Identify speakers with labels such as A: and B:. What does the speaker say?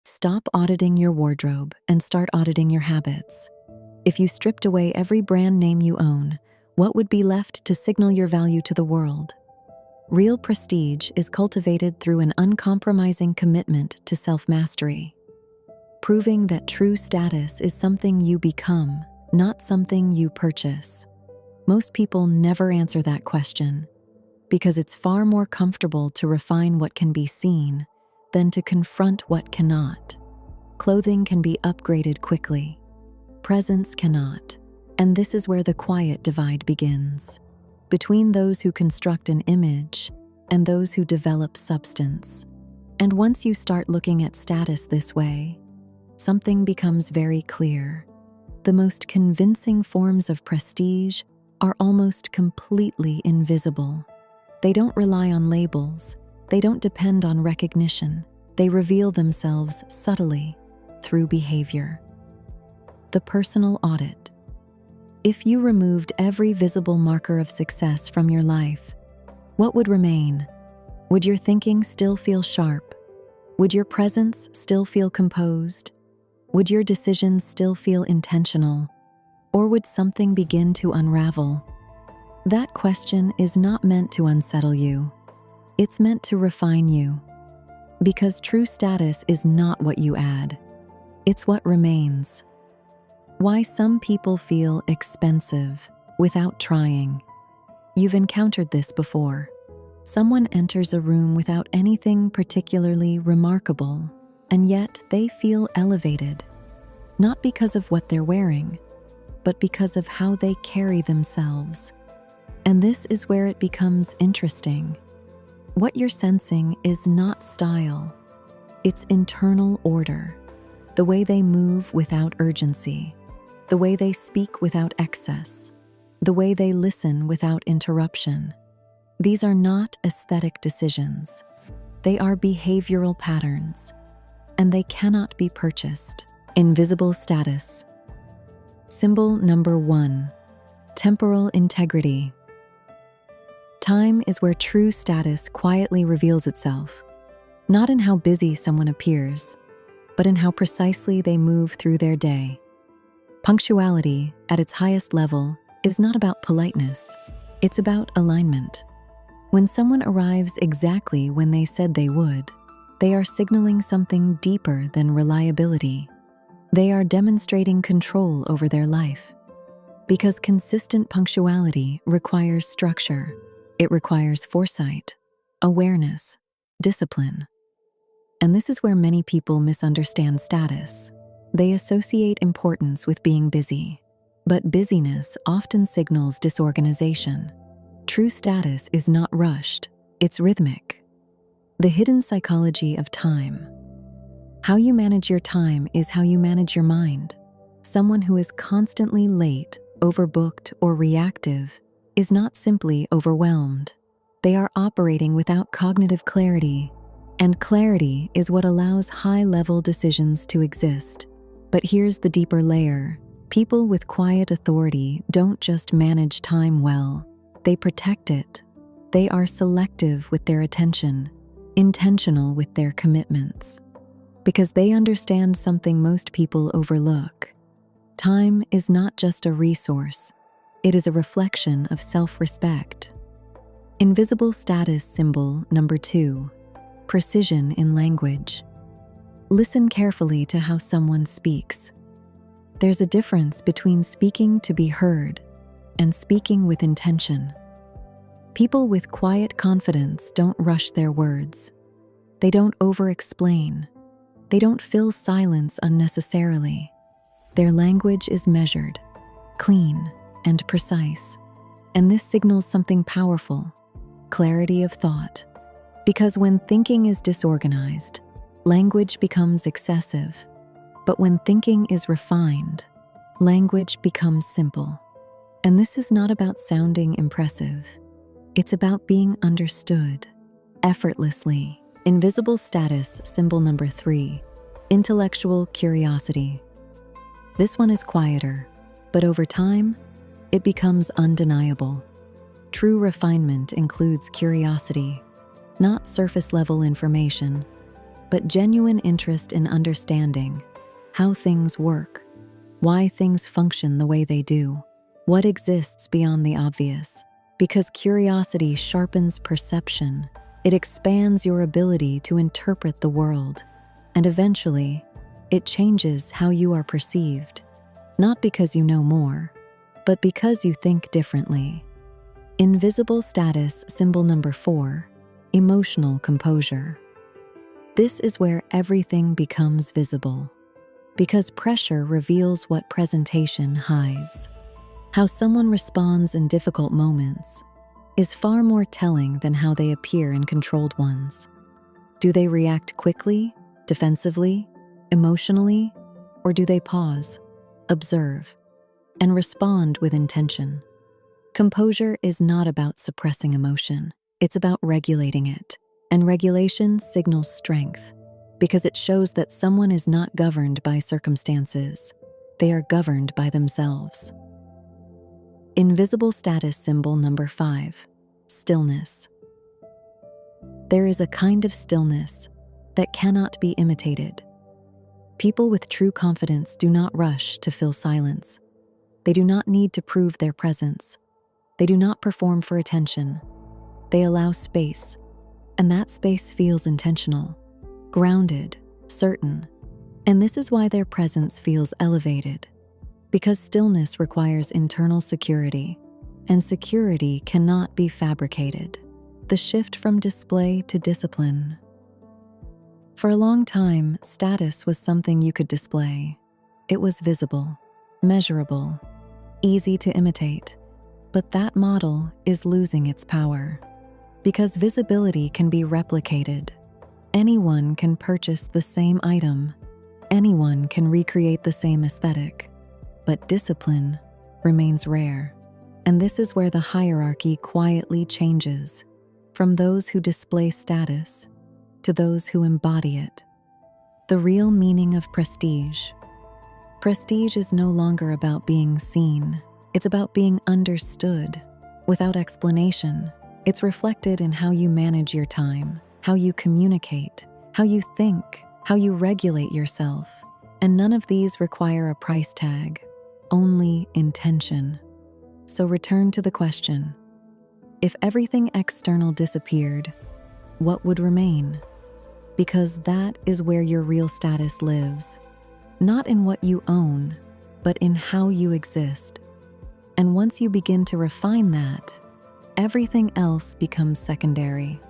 A: Stop auditing your wardrobe and start auditing your habits. If you stripped away every brand name you own, what would be left to signal your value to the world? Real prestige is cultivated through an uncompromising commitment to self-mastery, proving that true status is something you become, not something you purchase. Most people never answer that question because it's far more comfortable to refine what can be seen than to confront what cannot. Clothing can be upgraded quickly. Presence cannot. And this is where the quiet divide begins, between those who construct an image and those who develop substance. And once you start looking at status this way, something becomes very clear. The most convincing forms of prestige are almost completely invisible. They don't rely on labels. They don't depend on recognition. They reveal themselves subtly through behavior. The personal audit. If you removed every visible marker of success from your life, what would remain? Would your thinking still feel sharp? Would your presence still feel composed? Would your decisions still feel intentional? Or would something begin to unravel? That question is not meant to unsettle you. It's meant to refine you. Because true status is not what you add. It's what remains. Why some people feel expensive without trying. You've encountered this before. Someone enters a room without anything particularly remarkable, and yet they feel elevated, not because of what they're wearing, but because of how they carry themselves. And this is where it becomes interesting. What you're sensing is not style, it's internal order, the way they move without urgency, the way they speak without excess, the way they listen without interruption. These are not aesthetic decisions. They are behavioral patterns, and they cannot be purchased. Invisible status. Symbol number 1, temporal integrity. Time is where true status quietly reveals itself, not in how busy someone appears, but in how precisely they move through their day. Punctuality, at its highest level, is not about politeness. It's about alignment. When someone arrives exactly when they said they would, they are signaling something deeper than reliability. They are demonstrating control over their life. Because consistent punctuality requires structure. It requires foresight, awareness, discipline. And this is where many people misunderstand status. They associate importance with being busy, but busyness often signals disorganization. True status is not rushed, it's rhythmic. The hidden psychology of time. How you manage your time is how you manage your mind. Someone who is constantly late, overbooked, or reactive is not simply overwhelmed. They are operating without cognitive clarity, and clarity is what allows high-level decisions to exist. But here's the deeper layer. People with quiet authority don't just manage time well, they protect it. They are selective with their attention, intentional with their commitments, because they understand something most people overlook. Time is not just a resource, it is a reflection of self-respect. Invisible status symbol number 2, precision in language. Listen carefully to how someone speaks. There's a difference between speaking to be heard and speaking with intention. People with quiet confidence don't rush their words. They don't over-explain. They don't fill silence unnecessarily. Their language is measured, clean, and precise. And this signals something powerful, clarity of thought. Because when thinking is disorganized, language becomes excessive. But when thinking is refined, language becomes simple. And this is not about sounding impressive. It's about being understood, effortlessly. Invisible status symbol number 3, intellectual curiosity. This one is quieter, but over time, it becomes undeniable. True refinement includes curiosity, not surface-level information, but genuine interest in understanding how things work, why things function the way they do, what exists beyond the obvious. Because curiosity sharpens perception, it expands your ability to interpret the world, and eventually, it changes how you are perceived, not because you know more, but because you think differently. Invisible status symbol number 4, emotional composure. This is where everything becomes visible, because pressure reveals what presentation hides. How someone responds in difficult moments is far more telling than how they appear in controlled ones. Do they react quickly, defensively, emotionally, or do they pause, observe, and respond with intention? Composure is not about suppressing emotion. It's about regulating it. And regulation signals strength because it shows that someone is not governed by circumstances. They are governed by themselves. Invisible status symbol number 5, stillness. There is a kind of stillness that cannot be imitated. People with true confidence do not rush to fill silence. They do not need to prove their presence. They do not perform for attention. They allow space, and that space feels intentional, grounded, certain. And this is why their presence feels elevated. Because stillness requires internal security, and security cannot be fabricated. The shift from display to discipline. For a long time, status was something you could display. It was visible, measurable, easy to imitate. But that model is losing its power. Because visibility can be replicated. Anyone can purchase the same item. Anyone can recreate the same aesthetic. But discipline remains rare. And this is where the hierarchy quietly changes from those who display status to those who embody it. The real meaning of prestige. Prestige is no longer about being seen. It's about being understood without explanation. It's reflected in how you manage your time, how you communicate, how you think, how you regulate yourself. And none of these require a price tag. Only intention. So return to the question. If everything external disappeared, what would remain? Because that is where your real status lives. Not in what you own, but in how you exist. And once you begin to refine that, everything else becomes secondary.